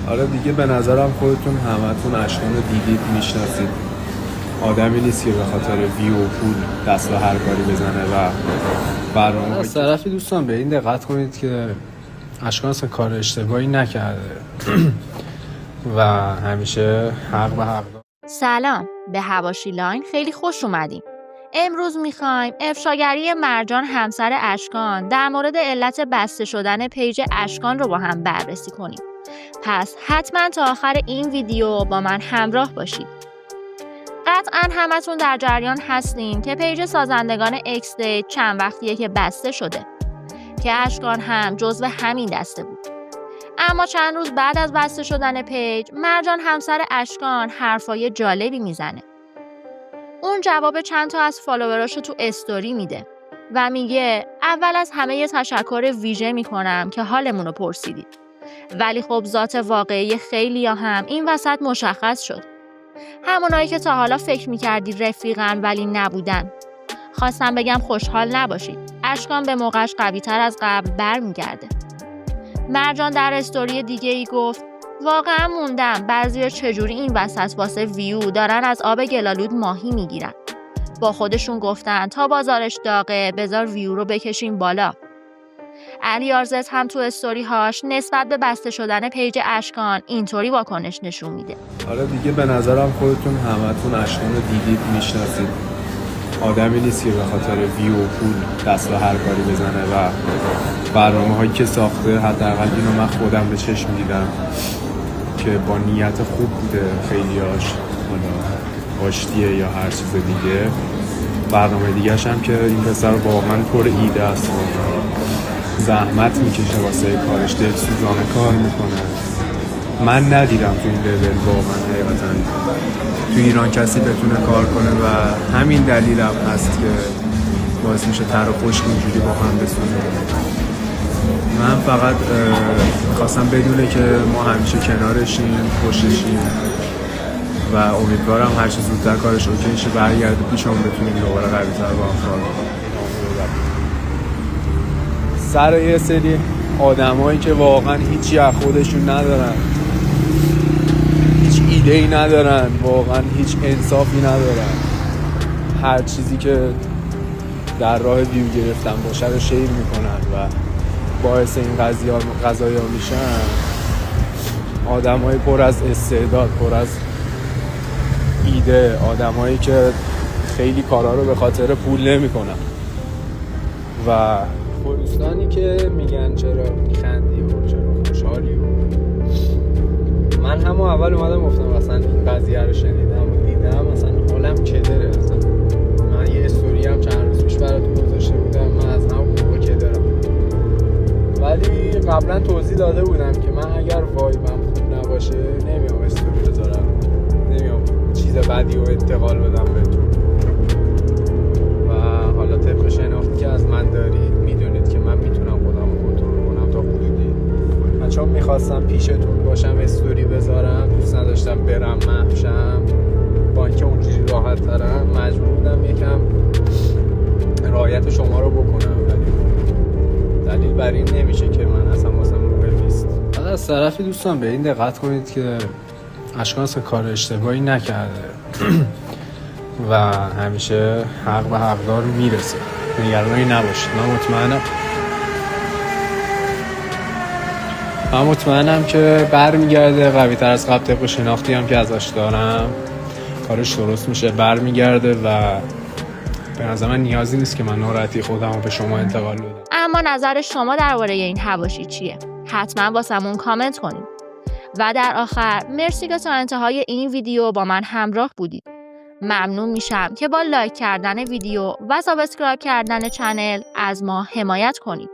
آره دیگه به نظرم خودتون همتون اشکان رو دیدید میشناسید. آدمی نیست که به خاطر ویو و پول دست به هر کاری بزنه و برنامه از طرفی دوستان به این دقت کنید که اشکان اصلا کار اشتباهی نکرده و همیشه حق به حق داره. سلام، به حواشی لاین خیلی خوش اومدیم. امروز میخوایم افشاگری مرجان همسر اشکان در مورد علت بسته شدن پیج اشکان رو با هم بررسی کنیم. پس حتما تا آخر این ویدیو با من همراه باشید. قطعا همتون در جریان هستین که پیج سازندگان اکس دیت چند وقتیه که بسته شده که اشکان هم جزو همین دسته بود. اما چند روز بعد از بسته شدن پیج، مرجان همسر اشکان حرفای جالبی میزنه. اون جواب چند تا از فالووراشو تو استوری میده و میگه اول از همه یه تشکر ویژه میکنم که حالمون رو پرسیدید. ولی خب ذات واقعی خیلیا هم این وسط مشخص شد. همونایی که تا حالا فکر میکردی رفیقن ولی نبودن. خواستم بگم خوشحال نباشید. اشکان به موقعش قوی‌تر از قبل برمیگرده. مرجان در استوری دیگه ای گفت واقعا موندم بعضیا چجوری این وسط واسه ویو دارن از آب گلالود ماهی میگیرن. با خودشون گفتن تا بازارش داغه بذار ویو رو بکشیم بالا. علی آرزت هم تو استوری هاش نسبت به بسته شدن پیج اشکان اینطوری واکنش نشون میده. آره دیگه به نظرم خودتون همتون اشکان رو دیدید میشناسید. آدمی نیست که به خاطر ویو و پول دست به هر کاری بزنه و برنامه هایی که ساخته حداقل اینو من خودم به چشم دیدم که با نیت خوب بوده. خیلیاش حالا آشتیه یا هر چیز دیگه. برنامه دیگه‌ش هم که این پسر واقعا پر ایده است، زحمت میکشه واسه کارش، دلسوزانه کار میکنه. من ندیدم تو این لول واقعا حقیقتا تو ایران کسی بتونه کار کنه و همین دلیلم هست که باعث میشه تر و خشک اینجوری با هم بسوزه. من فقط خواستم بدونه که ما همیشه کنارشیم، پشتشیم و امیدوارم هر چه زودتر کارش اوکی شه، برگرده پیشمون بتونیم دوباره قوی‌تر با هم کار کنیم. سر یه سری آدمایی که واقعا هیچی از خودشون ندارن، هیچ ایده‌ای ندارن، واقعا هیچ انصافی ندارن، هر چیزی که در راه ویو گرفتن باشه رو شیر میکنن و باعث این قضایا میشن. آدمای پر از استعداد، پر از ایده، آدمایی که خیلی کارا رو به خاطر پول نمیکنن و دوستانی که میگن چرا میخندی و چرا خوشحالی و من همون اول اومدم گفتم مثلا این قضیه رو شنیدم و دیدم مثلا حالم کدره. مثلا من یه استوری هم چند روز پیش براتون گذاشته بودم، من از همون موقع کدرم، ولی قبلا توضیح داده بودم که من اگر وایبم خوب نباشه نمیام استوری بذارم، نمیام چیز بدی و انتقال بدم بهتون. و حالا طبق شناختی که از من دارید میدونید که من میتونم خودم رو کنترل کنم تا حدودی. من چون میخواستم پیشتون باشم استوری بذارم، دوست نداشتم برم محشم، با اینکه اونجوری راحت ترم مجبور بودم یکم رعایت شما رو بکنم، ولی دلیل بر این نمیشه که من اصلا واسم مهم نیست. از طرفی دوستان به این دقت کنید که اشکان اصلا کار اشتباهی نکرده و همیشه حق به حقدار میرسه. نگرانی نباشید. من مطمئنم که برمیگرده قوی‌تر از قبل. طبق شناختی هم که ازش دارم کارش درست میشه، برمیگرده و به نظر من نیازی نیست که من ناراحتی خودم رو به شما انتقال بدم. اما نظر شما درباره این حواشی چیه؟ حتما واسمون کامنت کنید. و در آخر مرسی که تا انتهای این ویدیو با من همراه بودید. ممنون میشم که با لایک کردن ویدیو و سابسکرایب کردن چنل از ما حمایت کنید.